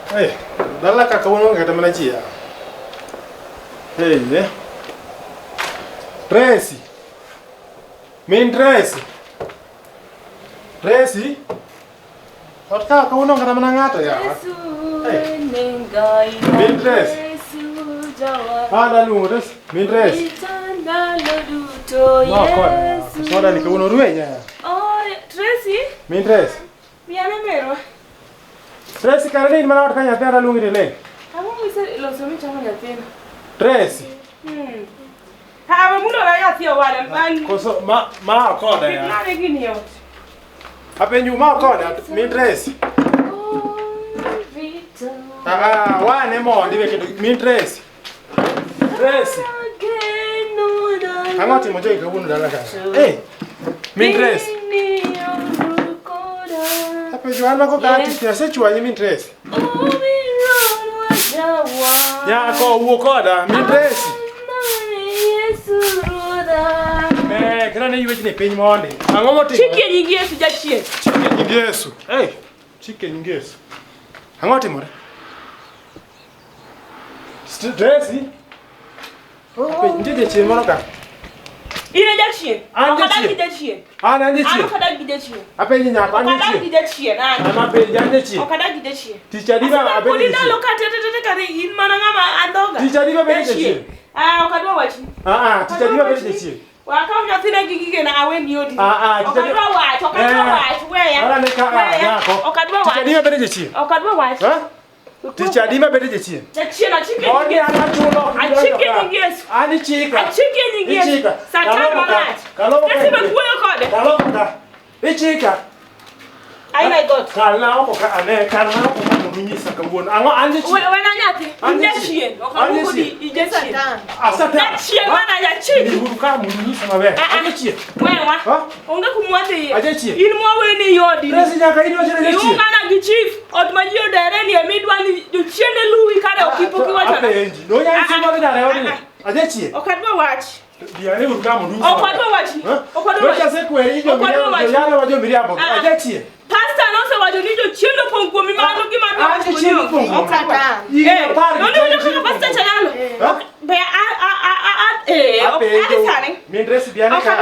Hey, dalla kaka wono ngata mana chia. Hey, ne. Tracy. Min Tracy. Tracy. Kaka wono ngata mana ngata ya. Hey. Min Tracy. Ada lu ngurus. Min Tracy. No, kau. Soda ni kau wono ruenya. Oh, Tracy. Min Tracy. Biar mero. Tracy karena ini mana orang kaya tiada lu ngiri le. Kamu bisa lo suami cakap jatuh. Tracy. Apa mula raya tiap waran pan. Koso ma kau dah ya. Mana gini ya? Apa yang ma kau dah? Min Tracy. Wane mo di begitu Min Tracy. Tracy. Kamu ti mo joy kau bunuh dalam kan? Min Tracy. Apa jualan kau ganti biasa jualnya Min Tracy. Ya kau kau dah Min Tracy. Kerana ibu ni penyu monde. Angom ti. Chicken inggesu jachie. Chicken inggesu. Chicken inggesu. Angom ti mo. Tracy. Nje je mo ka. Ina jachie. Anje jachie. Ana nje chi. Akada jachie. Apa ni nya pa nje chi. Jachie na. Ana pe janje chi. Akada jachie. Ticha diba abe ni. Kulina lokate tete kare in mana ngama andoga. Ticha diba be jachie. Okadwa wachi. Ticha diba be jachie. Wakau nyathina gigige na awe ni odi. Okadwa wachi, weya. Ara ne ka yako. Okadwa wachi. Ticha diba be jachie. Okadwa wachi. Ticha diba be jachie. Jachie na chicken. Oni ana chulo. Chicken inggesu. Ani chika. Chicken inggesu. Satano rat. Kasi bakuyo kode. Kaloka. Ichika. Ai my God. Kana ko ka ane kana ko ka munyisa ka won. Ango anje chi. Wena nyati. Injechie. Okamuko di injechie. Asata. Jachie wana ya chi. Ni buruka munyisa mabe. Anje chi. Wewa. Onga kumwate. Anje chi. In mo weni yodi. Resi nyaka ino chere chi. Yunga na gi chief. Otmajio dere ni emidwani juchiende luwi kare okipoki wacha. Apenji. No ya chi mo dare odi. Anje chi. Okadwa wachi. Biane buruka munyisa. Okadwa wachi. Okadwa wachi. Kase kweri jo miriamo. Yale wajo miriamo. Anje chi. Pastor no se wajo nijo chiendo pongo mi mano ki mano. Anje chi pongo. Okada. No pastor chanalo. Be Min Tracy biane ka.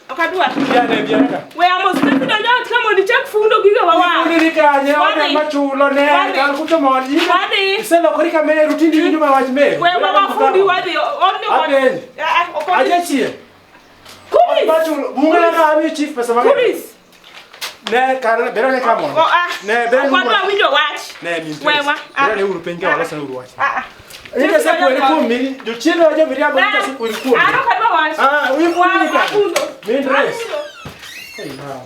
Okadwa. Biane ka. We amos tepi na jao kama ni check fundo giga wawa. Ni kanye ode machulo ne kan kuto moni. Wadi. Selo kori ka me rutindi ni nyuma wach me. We wawa fundi wadi only one. Aje chi. Kuris. Machulo bunga ka ami chief pesa mama. Kuris. Ne kana bera ne kamo. Ne bera. Okadwa window watch. Ne min. Wewa. Bera ne uru penga wala sana uru watch. Nika se kweli kumi, jo chino aje miriamo nika se kweli kumi. Okadwa watch. Uyi ka. Min Tracy. Hey now.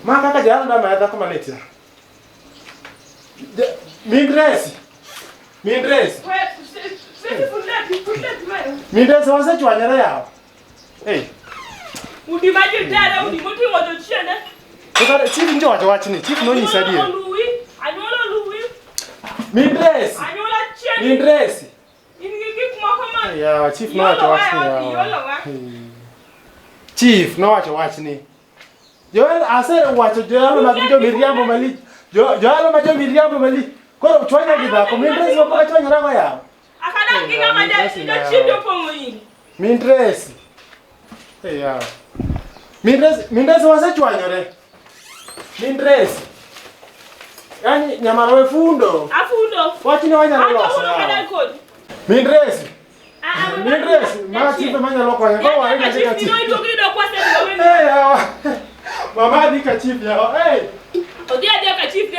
Ma kaka jana ndo maana kama neti. Min Tracy. Min Tracy. Min Tracy wasa chwanyara yao. Hey. Udi maji dada udi muti mojo chiende. Kaka chief njo wachini, chief no nisadie. Anyola Louis. Min Tracy. Anyola chiende. Min Tracy. Ingi kuma. Ya chief no wachini. Chief no wachini. Joel asere wacho joel majo miriambo mali. Joel majo miriambo mali. Koro chwanya gida ko Min Tracy ko chwanya rago ya. Akada kinga maja ndio chindo pongo yini. Min Tracy. Hey ya. Min Tracy wasa chwanyore. Min Tracy. Yani nyamaro fundo. Afundo. Wachini wanyalo loso. Min Tracy. Min Tracy, ma chief manya loko ya. Ko wa ina chika chief. Mama di ka chief ya. Hey. Odi ade ka chief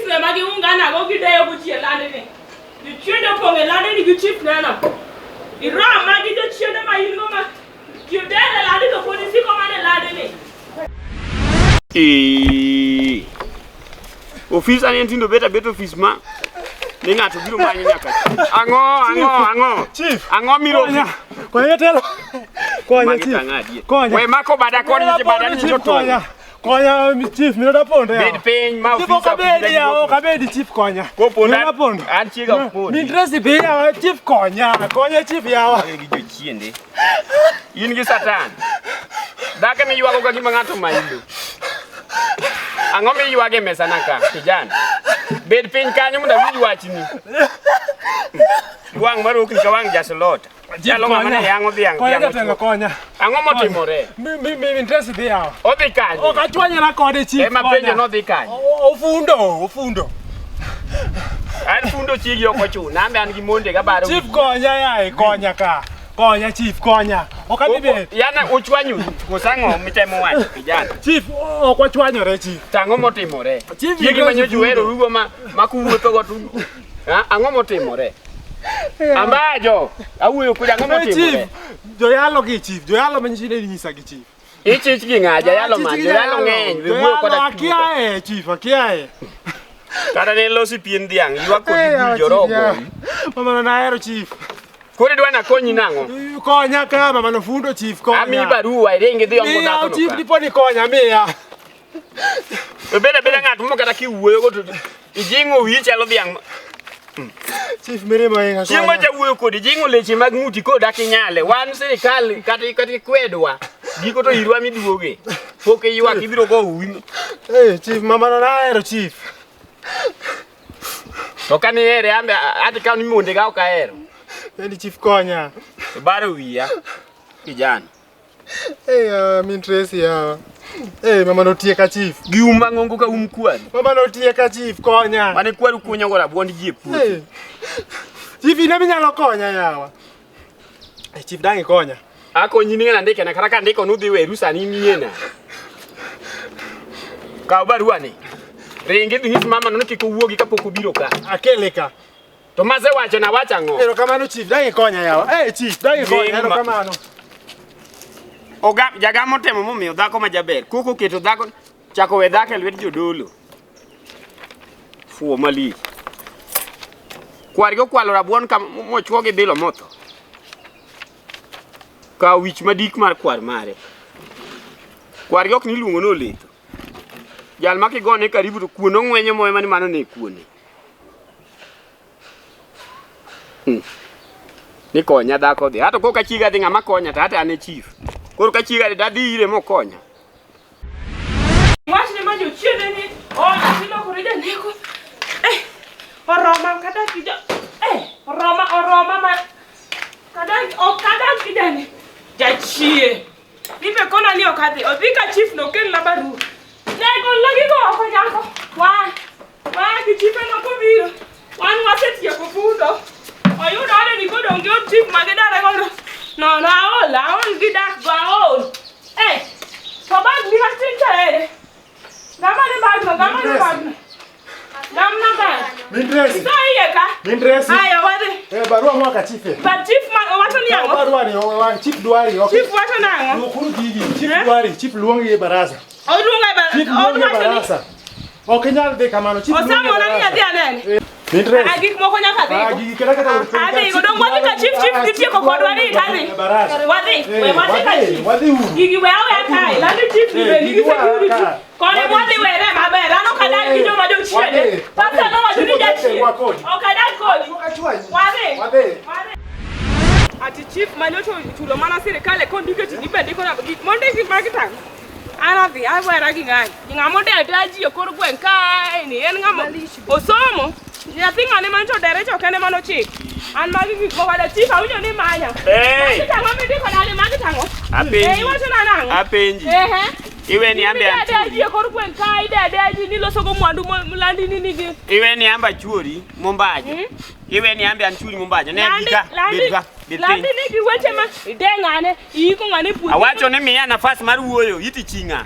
ne magi unga na go gideyo buchie lande ne. Di chiendo ponge lande ni chief na na. Ira magi do chiendo ma yingo ma. Kidele lande do polisi ko mane lande ne. Office ani ntindo beta office ma. Ninga to biro manyi nyaka. Ango. Chief. Ango miro. Konya telo. Konya chief. Konya. We mako bada koni ni bada ni choto. Konya chief miro da ponde ya. Bed peny ma office. Kabedi ya, kabedi chief konya. Ko ponda. Na ponde. An chiga ponde. Min Tracy be ya chief konya. Konya chief ya. Gi jo chiende. In gi satan. Daka mi yuago ka gima ngato maindo. Ango mi yuage mesa naka kijana. Bed piny kanyo mondo awinj wachni. Wang' maroki ka wang' jaslot. Jalo ng'ama ne yango dhiang'. Konya. Ang'o motimore? Mi interest dhi yawa. Odhi kanyo. Ok achwanyra kode chief. Ema penjo nodhi kanyo. Ofundo. An fundo chiegi ok ochun. Nambe an gi monde ga baro. Chief konya yae, konya ka. Konya chief, konya. Ok abi bet. Yana ochwanyu kosang'o mitemo wacho kijana. Chief, ok wachwanyore chief. Tang'o motimore? Chiegi manyo juero rugo ma kuwuotho go tu. Ang'o motimore? Ambajo, awuoyo kuda ang'o motimore? Chief, joyalo gi chief, joyalo manyisine nyisa gi chief. Ichich gi ng'aja yalo man, joyalo ng'eny, we wuoyo koda akiaye chief, akiaye. Kata ne losi pien dhiang', ywak kod jorogo. Mama na ahero chief. Koro idwa nakonyi nang'o? Konya ka mama no fundo chief konya. Ami barua iringi dhi ongo dhako no ka. Chief dipo ni konya miya. Beda ng'at mo kata kiwuoyo go to ijing'o wiyi chalo dhiang'. Chief mere moinga konya. Chiemo jawuoyo kodi ijing'o leche mag ng'uti koda kinyale. Wan sirikal kata kwedwa. Giko to irwa miduoge. Pok ywak ibiro go uwi. Chief mama na ahero chief. To kani ere ambe ati kani monde ga ok ahero. Endi chief konya. Baro wiya kijana. Mi interest yawa. Mama no tieka chief. Gi umang'ongo ka kwani. Mama no tieka chief konya. Mane kwaru kunyo go rabuond ji e puothi. Chief ina minyalo konya yawa. Chief dangi konya. Akonyi ni ng'ana ndike na kata ka ndiko nudhi weru sani miena. Kaw barua ni. Ringi dhi nyis mama no kik owuogi kapok obiro ka. Akele ka. To mase wacho na wacha ng'o. Erokamano chief, dangi konya yawa. Chief, dangi konya erokamano. Jagamo temo momiyo dhako ma jaber. Koko keto dhako chako we dhako e lwet jodolo. Fuo malich. Kwargi okwalo rabuon ka mochwo gi bilo motho. Ka wich madik mar kwar mare. Kwargi ok niluongo noletho. Jal makigone karibu to kuon ong'wenyo moye mani mano ne kuone. Ni konya dhako dhi. Hato koka chiga dhi ng'ama konya to hata ane chief. Koro ka chiga dhi ire mokonya. Wach ni majo chiede ni asilo korida neko. Oroma kata kijo. Oroma ma kada kidani. Jachie. Nipe kona ni okadhi. Odhika chief no kel la baru. Nego lagi go ko nyako. Wa ki chief no ko biro. Wan wasetie ko fundo. Oyudo ane ni kodo ngi chief magedare gono. No, aol gidak go aol. To bag ni mastinta Gama ni bag. Gamna bag. Mindress. Mindress. Ayo wade. Barua mwaka chief. But chief man wacho ni yango. Barua ni wan chief duari. Chief wacho nango. Kuru gigi. Chief duari, chief luongi baraza. Chief luongi baraza. Okenyal de kamano chief luongi baraza. Osamo na ni adhi anene. Mindress. Agik moko nyaka dhi. Agik kata urufika. Adi go dong wadi ka chief titie ko kodwa ni tani. Wadi ka chief. Wadi uru. Gigi we awe kai. Landi chief ni be gigi security. Kone wadi we re maber. Ano kada kijo majo chiede. Pasa no wadi ni jachie. Okada kodi. Wadi. Ati chief manyoto chulo mana serikali kondike tidibe ndiko na gik monde gik marketing. Arabi awera gi ng'any. Ng'amonde adaji okor gwen kai ni en ng'amo. Osomo. Nyathi ng'ane man to derecho kende mano chik. An magi gik mo wada chief awinjo ni manya. Tango mi ndiko dale magi tango. Apenji. Iwacho na nango. Apenji. Iwe ni ambe anturi. Adaji okor gwen kai adaji ni loso go mwandu mulandi ni nigi. Iwe ni amba chuori mombaje. Iwe ni ambe anturi mombaje. Ne bika. Landi ni gi weche ma ide ng'ane iko ng'ane puonj. Awacho ni miya nafas mar wuoyo iti chinga.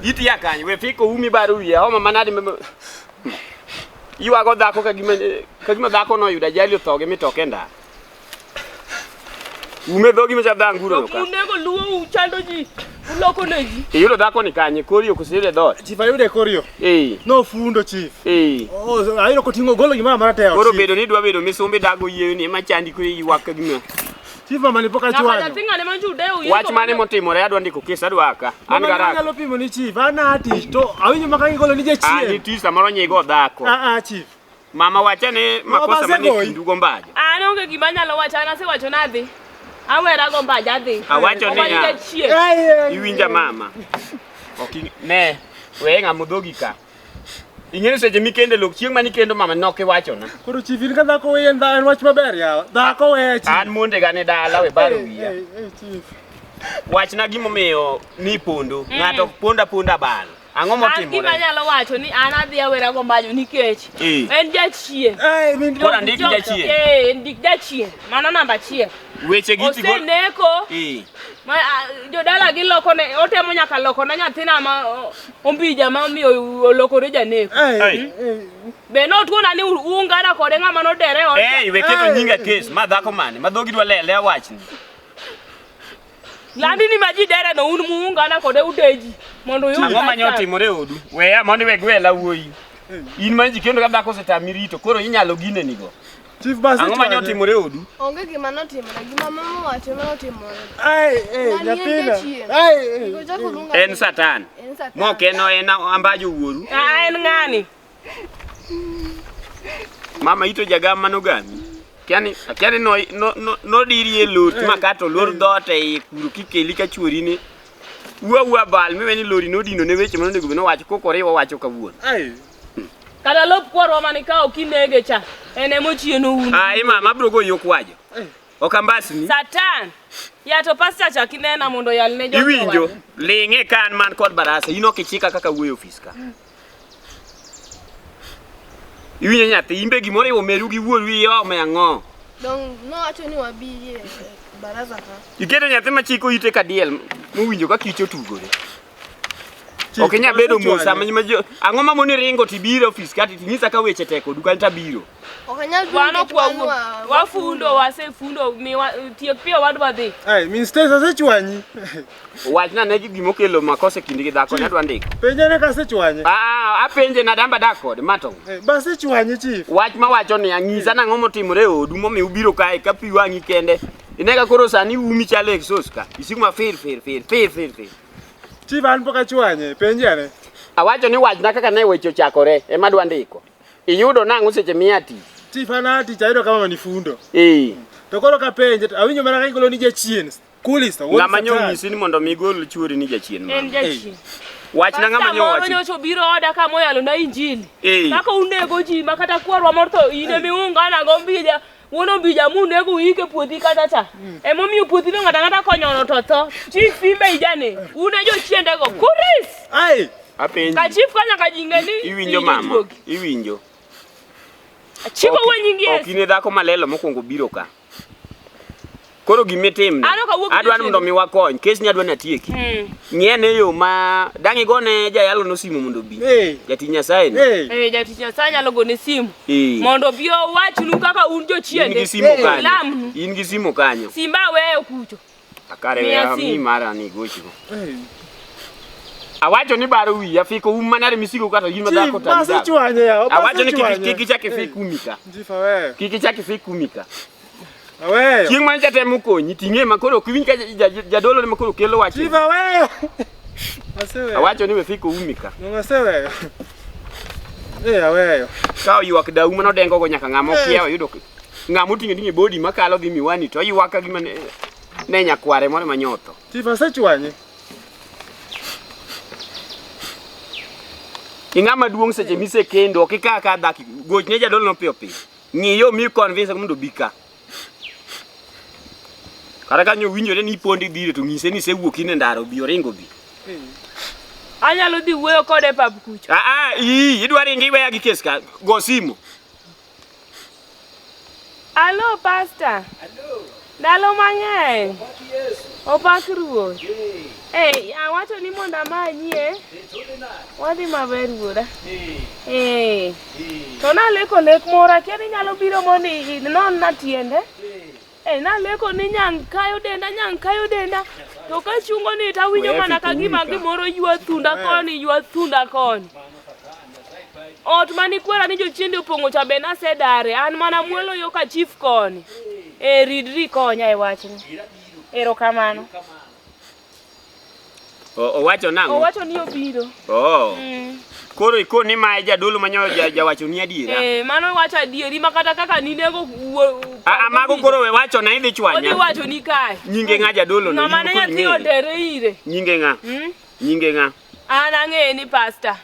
Iti yakany we fiko umi baro wiya homa manadi Iwago dhako kagima dhako no yuda jali othoge mitoke nda. Ume dhogi mecha dhanguro ka. Unego luo uchando ji. Uloko ne ji. Iyudo dhako ni kanye korio kusire dot. Chief ayude korio. No fundo chief. Ayudo kotingo golo gima marateo. Koro bedo ni dwa bedo misumbi dago yie ni machandi kuri ywak kagima. Chief mama ni poka chwanyo. Na tinga ne manjude u. Wach mane motimore adwa ndiko kesa adwa ka. An garaka. Nyalo pimo ni chief. Ana ati to awinjo makangi golo ni jachie. Ani tisa moro nyigo dhako. Chief. Mama wacha ne makosa mane kindu gombaje. An onge gima nyalo wachana se wacho nadhi. Awera gombaje adhi. Awacho ni ya. Iwinja mama. Ne, we ng'amo dhogi ka. Ing'eyo seche mikende lok chieng' mani kendo mama noke wacho na. Koro chief in ka dhako weyen dha en wach maber yawa. Dhako weye chief. An monde gane dala we baro wiya. Chief. Wachna gimomiyo ni pondo, ng'ato ponda bal. Ang'o motimore? An gima nyalo wacho ni an adhi awera go mbanyo nikech en jachien. Min kora ndik jachien. Ndik jachien. Mano namba 1. Weche giti go. Oseneko. Ma jodala gi loko ne otemo nyaka loko na nyathina ma ombija ma omiyo olokore janeko. Be no tuona ni ungara kode ng'ama no dere on. We keto nyinga case ma dhako mane ma dhogi dwa lele awachni. Landi ni maji dere no un muungana kode udeji mondo yud. Ang'o manyo timore odu? Weya mondo we gwela wuoyi. In manji kendo ka dhako setami rito koro inyalo gine nigo. Chief basi. Ang'o manyo timore odu? Onge gima notimore, gima mama wacho notimore. Nyathina. En satan. Moke no en ambajo wuoru. En ng'ani. Mama ito jagama no gami. Kiani no diri e lot makato lor dote e kuru kikeli ka chuori ni. Uwa bal miweni lori no dino ne weche mondo go no wacho kokoriwo wacho kawuon. Kada lop kwaro mani ka okinege cha. Ene mochieno unu. Mama bro go yokwajo. Okambasi ni. Satan. Ya to pastor cha kinena mondo yalne jo. Iwinjo linge kan man kod barasa ino kichika kaka wuoyo office ka. Iwinjo nyathi imbe gimoro iwo meru gi wuoru yo me ang'o. Dong no wacho ni wabiye baraza ka. Iketo nyathi machiko ite kadiel mowinjo ka kicho tugore. Ok nya bedo musa manyo ang'o ma moni ringo tibiro office kati tinyisa ka weche teko duka tabiro. Ok nya wano kwa wafundo wasefundo mi tiek pio wadwa dhi. Min stays asechwanyi. Wachna ne gimo kelo makose kindi gi dhako nyadwa ndiko. Penje ne ka sechwanyi. Apenje na damba dakod mato. Base chwanyi chief. Wach ma wacho ni ang'isa nang'o motimore odu momi ubiro kae ka pi wangi kende. Inega koro sani umi chale exhaust ka. Isigma fir. Chief an poka chwanye, penje ane. Awacho ni wachna kaka ne weche chakore ema dwa ndiko. Iyudo nang'o seche miati. Chief anati chayudo kama manifundo. To koro ka penje, awinjo mana ka igolo ni jachien. Kulista, what's ng'ama nyo nyisi ni mondo mi gol chuori ni jachien ma. En jachien. Wachna ng'ama nyo wachi. Nyocho biro oda ka moyalo na injili. Kaka unego ji makata kwarwa morto ine miungana go mbija. Wono bija munego ike puothi kata cha. Emomiyo puothi no ngata konyono to tho. Chief imbe ijane. Une jo chiende go. Kuris. Apenji. Ka chief kanya ka jingeni. Iwinjo mama. Iwinjo. Chiko wenyingi yes. Okine dhako malelo mokwongo biro ka. Koro gimetimne. Adwa ni mondo mi wakony, kes nyadwa na tieki. Ng'ene yo ma dangi gone jayalo no simu mondo bi. Jati Nyasaye ni. Jati Nyasaye nyalo gone simu. Mondo bi owachnu kaka un jo chiende. In gi simu kanyo. Simba weyo kucho. Akare ya mi mara ni gochi. Awacho ni baro wi afiko umanare misigo kata yima dhako tani. Basi chwanye ya. Awacho ni kiki chake fake kumika. Njifa wewe. Kiki chake fake kumika. Aweyo. Chieng' man jatemo konyi ting'e makoro kwinj ka jadolo ne makoro kelo wach. Chifa wewe. Asewe. Awacho ni wefiko umika. Asewe. Aweyo. Ka ywak dau mano dengo go nyaka ng'amo kiewo yudo ng'amo ting'e body makalo gi miwani to ywaka gima ne nyakware moro manyotho. Chifa sechwanye. Ing'ama duong' seche mise kendo kika dhaki goch ne jadolo no piyo. Ng'iyo mi convince mondo bika. Kara kanyo winjore ni pondi dire to ng'ise ni sewuok ine ndaro bi oringo bi. Anyalo dhi wuoyo kode pap kucho. Idwa ringi iweya gi kes ka go simu. Allo pastor. Allo. Ndalo mang'eny. Yes. Opak ruoth. Awacho ni mondo amanyie. Wadhi maber wuoda. To naleko lek mora kendo nyalo biro mondo non na tiende. Naleko ni nyang kayo denda. To ka chungo ni tawinjo mana ka gima gimoro ywa thunda koni. Ot mani kwera ni jochiende opong'o cha be nasedare an mana muolo yo ka chief koni. Ridri konya e wachni. Erokamano. Owacho nang'o? Owacho ni obiro. Koro ikoni ma jadolo manyo jawacho ni adiera. Mano wacho adieri makata kaka ninego mago koro we wacho na idhi chwanya. Odhi wacho ni kae. Nyinge ng'a jadolo no. Ng'ama ne nyathi otere ire. Nyinge ng'a? Nyinge ng'a? An ang'eye ni pastor.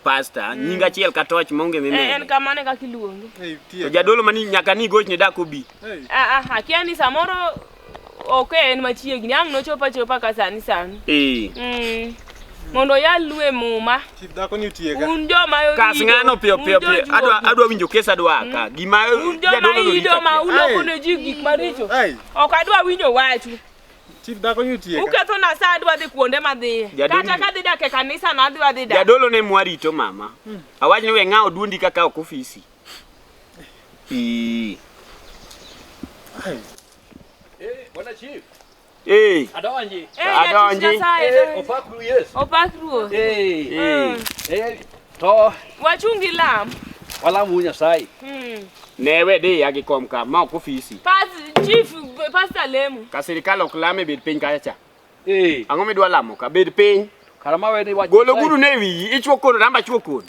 pasta nyinga chiel ka toch monge meme En kamane ka kiluonge. to jadolo mani nyaka ni gochne dako bi Akia ni samoro okay en machiegni ang no chopa ka sani. Mondo yalwe muma. Chief dako ni utiega. Unjo mayo. Kas ngano pio adwa winjo kesa dwa ka gima jadolo no Unjo ma uloko ne jigik maricho. Ok adwa winjo wachu. Chief dako ni utiega. Uketo na saa adwa dhi kuonde madhi. Kata ka dhi dak e kanisa na adwa dhi dak. Jadolo ne mwarito mama. Awach ni we ngao duondi kaka ok ofisi. Bwana Chief. Adonji. Opakru yes. Opakru. To wachungi lam. Wala munya sai. Newe de agikom ka ma ok ofisi. Chief pastor lemu. Ka sirikal ok lame bed piny kacha. Ango midwa lamo ka bed piny. Karama we ni wach. Golo guru ne wi ichwo kono ramba chwo kono.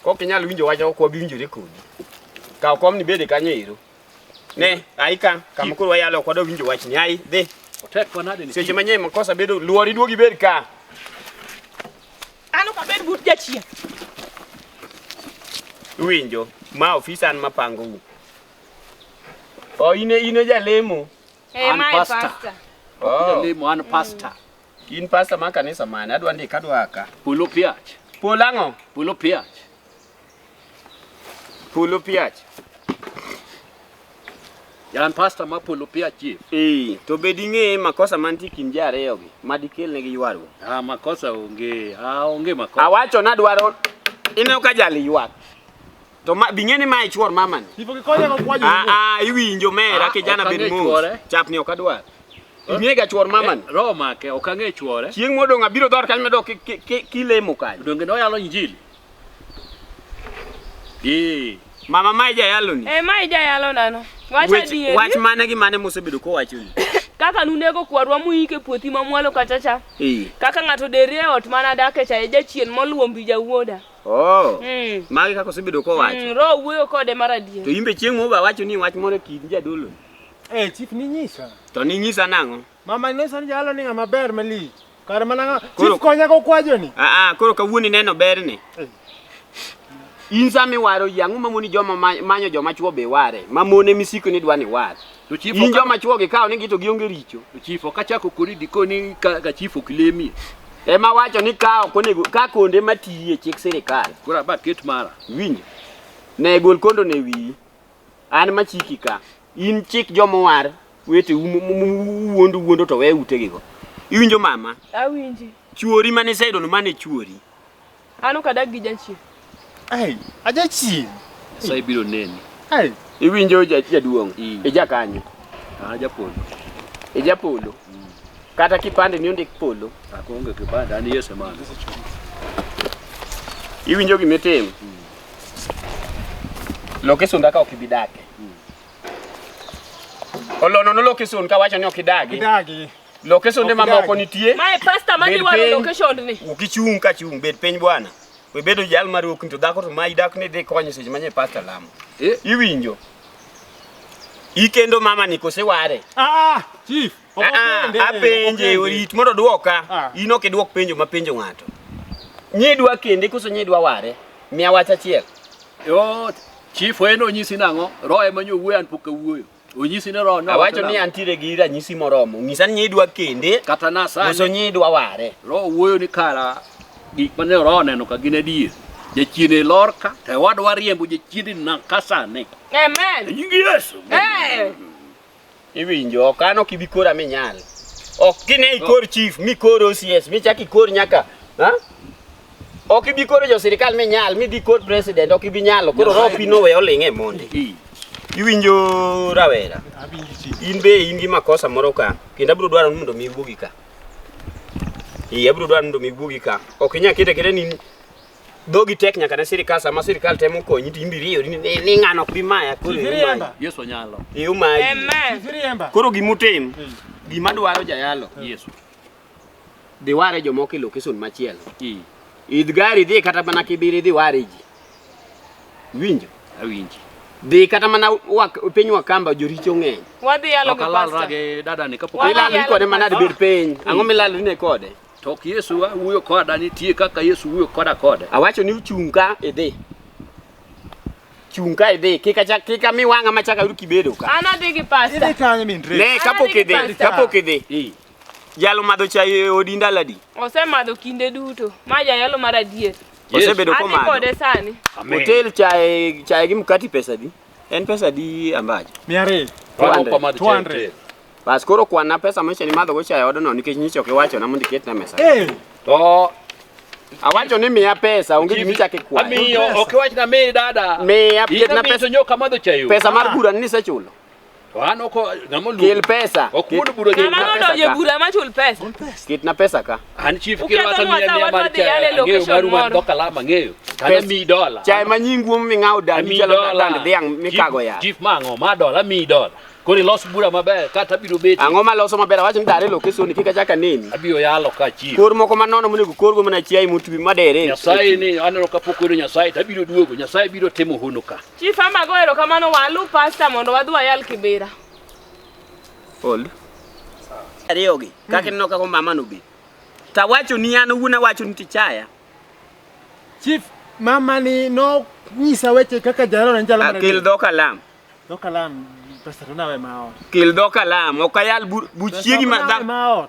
Kok nyalo winjo wach ok wabinjore kodi. Ka kom ni bede kanyero. Ne aika kama kuro yalo kwa do winjo wach ni ai de. Otek wanade ni. Seche manye makosa bedo luori duogi bed ka. Ano ka bed but jachien. Winjo ma ofisan mapango u. Ine jalemo. My pastor. Jalemo an pastor. In pastor ma kanisa mane adwa ndika adwa aka. Pulo piach. Polango. Pulo piach. Pulo piach. Yan pastor ma pulo piach Chief. To bedi ng'e makosa mantie kin jare yogi madikel ne gi ywaru. Makosa onge. Onge makosa. Awacho na dwaro ine ka jali ywak. To bing'eni ma ichwor mama ni. Tipo kikonya ko kwajo. Iwinjo mera kijana bed mos. Chapni ok adwar. Ing'e ga chwor mama ni. Roho make ok ang'e chwore. Chieng' modong' abiro dor kanyo medok kilemo kanyo. Donge no yalo injili. Mama mai jayalo ni. Mai jayalo nano. Wacha dieri. Wach mane gi mane mosebedo ko wacho ni. Kaka nunego kwarwa muike puothi mamwalo kachacha. Kaka ng'ato derie ot mana dake cha jachien moluombi jawuoda. Magi kaka osebedo ko wacho. Ro wuoyo kode maradier. To imbe chieng' moba wacho ni wach moro kin jadolo. Chief ni nyisa. To ni nyisa nang'o? Mama no san jalo ni ng'ama ber mali. Kar mana Chief konya ko kwajo ni. Koro kawuoni neno ber ni. In sami waro yangu mamoni joma manyo joma chwo be ware. Mamone misiko ni dwani ware. To Chief in joma chwo gi kawo ni gito gionge richo. To Chief okachako kori dikoni ka Chief okilemi. Ema wacho ni kawo konego ka konde matiye chik sirikal. Kora ba ket mara. Winjo. Ne gol kondo ne wi. An machiki ka. In chik joma war wete wuondo to we utegi go. Iwinjo mama? Awinji. Chuori mane saido no mane chuori. Anu kadak gi janchi. Aja chi. Sai biro neni. Iwinjo jaduong'. Jakanyo. Japolo. Japolo. Kata kipande ni ondik polo. Akonge kipande ani yese mana. Iwinjo gimetem. Location daka okibidake. Olono no location ka wacho ni okidagi. Kidagi. Location de mamoko nitie. My pastor mani waro location ni. Ukichung ka chung bed piny bwana. We bedo jal mar okinto dako to mai dak ne de konyo seche manye pastor lamo. Iwinjo. Ikendo mama ni kose ware. Chief. Apenje orit mondo duoka. In ok duok penjo ma penjo ng'ato. Nyedwa kende koso nyedwa ware. Mia wacha chiel. Chief eno nyisi nang'o? Roho ema nyo wuoyo an pok awuoyo. Onyisi ne roho no. Awacho ni antiere gi ranyisi moromo. Ngisa ni nyedwa kende kata na sani. Koso nyedwa ware. Roho wuoyo ni kara gik mane roho neno ka gin adier. Jachiene lorka te wadwa riembo jachiene nakasane. Amen. Nyingi Yesu. Iwinjo okano kibikora menyal. Ok kine ikor chief mi kor OCS mi chaki kor nyaka. Ok ibikoro jo sirikal menyal mi di kor president ok ibinyalo koro ro pino we oling'e monde. Iwinjo rawera. In be in gi makosa moro ka. Kendo abiro dwaro mondo mi wuogi ka. Abiro dwaro mondo mi wuogi ka. Ok inya kete ni dogi tek nyaka na sirikal sama sirikal temo konyi to imbiriyo ni ng'ano ok bi maya koro Yesu nyalo. Umai. Amen. Koro gimutim gima dwaro jayalo. Yesu. Dhi ware jomoko e location machielo. Idh gari dhi kata mana kibiri dhi ware ji. Winjo? Awinji. Dhi kata mana piny Wakamba joricho ng'eny. Wadhi yalo gi pastor. Okalal rage dada ni kapo. Ilal kode mana bed piny. Ang'o milal ne kode? tok Yesu wuoyo koda nitie kaka Yesu wuoyo koda kode. Awacho ni uchung' ka idhi. Chung' ka idhi kika mi wang'a machaka yud kibedo ka. An adhi gi pasta. Idhi kanyo min Tracy. Ne kapok idhi. Jalo madho chai e odi ndaladi. Osemadho kinde duto. Ma jayalo mar adier. Osebedo Adhi komadho. kode sani. Hotel chai gi mkati pesa di. En pesa di ambacho. 200. 200. Bas koro kwana pesa mwisho ni madho go chai odono nikech nyicho kiwacho na mondo iket na mesa. To awacho ni miya pesa onge gimi chake kwa. Amiyo okiwach na mi dada. Miya ket na pesa nyoka madho chayo. Pesa mar bura ni sechulo. To an oko ngamo lu. Kel pesa. Okudo buro Ngama nodonje bura machul pesa. Ket na pesa ka. An chief kirwata miya mar chayo. Ng'eyo maru mar dokalama ng'eyo. Kana mi dola. Chai manyingu mi ng'aw dani chalo dand dhiang' mikago ya. Chief mango ma dola mi dola. Kori los bura maber kata biro beti. Ang'o ma loso maber awacho ni dare location kika chaka nini. Abiro yalo ka chief. Kor moko manono monego korgo mana chiai mutwi madere. Nyasaye ni aneno kapok oyudo Nyasaye tabiro duogo. Nyasaye biro timo hono ka. Chief amago erokamano walu pasta mondo wadhi wayal Kibera. Hold. Ariyogi kaka ineno kako mama no be. Tawacho ni an owuon awacho ni tichaya. Chief, mama ni no nyisa weche kaka jalo na njalo mar. Kel dhoka lam. Dhoka lam pesa to nawe mao. Kel dhoka lam okayal buchiegi ma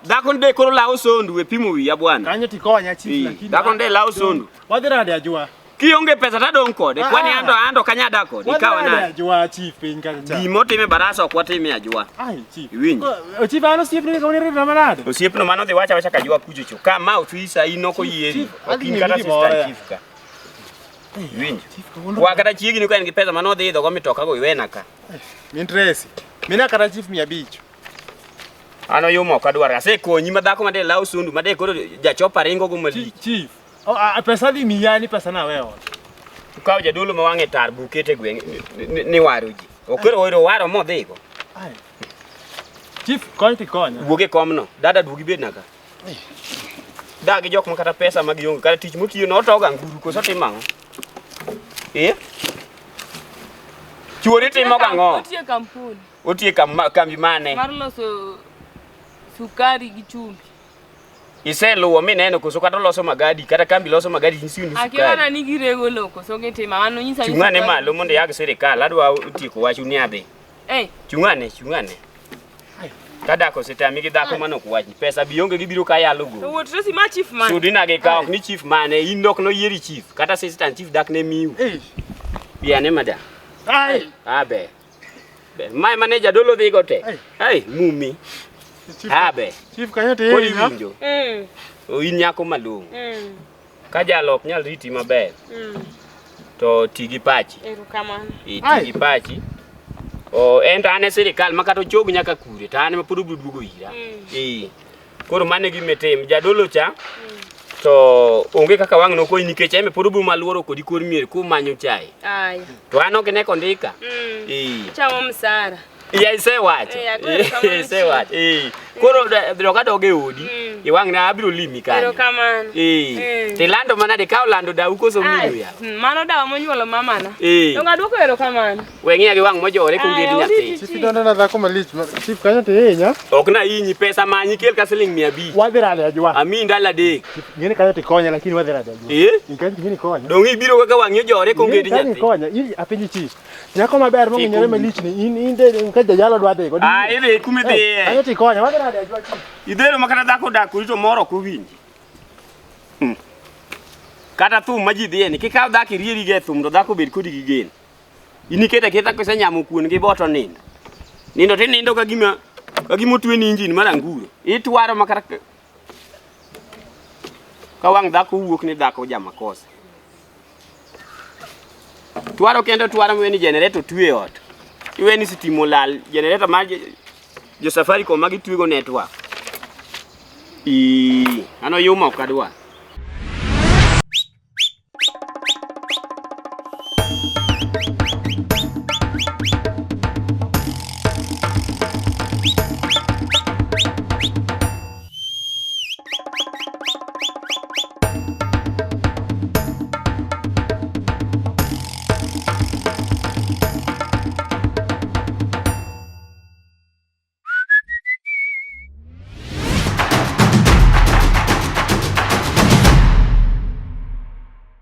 dhako nde koro lao sondu e pimo wiya bwana. Kanyo tikonya chief lakini. Dhako nde lao sondu. Wadhi rade ajua. Kionge pesa tadong kode kwani ando kanyada kode ikawa na. Ajua chief piny kacha cha. Gimo time barasa ok watime ajua. Ai chief. Winji. Chief ano chief ni kawni rito manade. Osiepno mano dhi wacha kajua kuchocho. Kama utwisa inoko yieri. Okin kata assistant chief ka. Winji. Wakata chiegi ni kwa ngi pesa mano dhi idho go mitoka go iwena ka. Min Tracy. Mina kata chief 500. Ano yumo kadwar ase konyi madhako made lao sundu made koro jachopa ringo go mali. Chief. Pesa di miyani pesa na wewe. Tukaw jadolo ma wange tar bukete gweng ni waroji. Okoro oiro waro mo dhigo. Ai. Chief kony tikonya. Buge komno. Dada dugi bed naka. Dagi jok makata pesa magionge kata tich motiyo no toga nguru koso timang'o. Chuori timo gang'o? Otie kampuni. Otie kambi mane? Mar loso sukari gi chumbi. Iseluwo mineno koso kata loso magadi kata kambi loso magadi nisiu ni sukari. Akiona ni girego loko so gitima mano nyisa ni. Chungane malo mondo yag sirikal adwa tieko wachu ni adhi. Chungane. Kada ko sitami gi dhako manok wachi pesa bionge gibiro ka yalo go. To Tracy ma chief man. Sudina ge ka ni chief mane indok no yieri chief kata assistant chief dak ne miu. Biane mada. Ai. Abe. My manager dolo dhi gote. Ai mumi. Abe. Chief kanyo te winjo. O in nyako malung. Ka jalo ok nyal riti maber. To tigi pachi. Erokamano. Tigi pachi. O enta ane sirikal makato chog nyaka kure ta ane mapuru dugo ira. Koro mane gimetem jadolo cha. To onge kaka wang no ko nikech eme porubu maluoro kodi kor mier ku manyo chai. Ai. To ano ke ne kondika. Chamo msara. Ya isewacho. Isewacho. Koro droga doge odi. Iwang na abiro limi kanyo. Erokamano. Tilando manade ka olando dau koso miyo ya. Mano dawa monyuolo mama na. Donga duoko erokamano. Wengia gi wang mojore kongedi nyathi. Chief donda na dhako malich. Chief kanyo te hinya. Ok na inyi pesa manyi kel ka siling 500. Wadhi rade ajua. Ami ndala Adek. Ngine kanyo tikonya lakini wadhi rade ajua. Inkanyo ngine konya. Dong ibiro kaka wang yojore kongedi nyathi. Ngine konya. Ili apinyi chief. Nyako maber mo ng'enyore malich ni inde ka jalo dwa dhi. Idhi kumidhi. Kanyo tikonya wadhi rade ajua chief. Idhero makata dhako dak rito moro ko winji. Kata thum ma ji dhieni kikaw dhako irieri ge thum to dhako bed kodi gi gen. Iniketa keta kose nyamo kuon gi boto nindo. Nindo tinindo ka gima otwe ni injin mar anguro. Itwaro makata ka wang dhako wuok ni dhako jamakosa. Twaro kendo twaro mweni generator twe ot. Iweni sitimo lal generator mar jo Safaricom magi twego network. Ano yumo kadwa.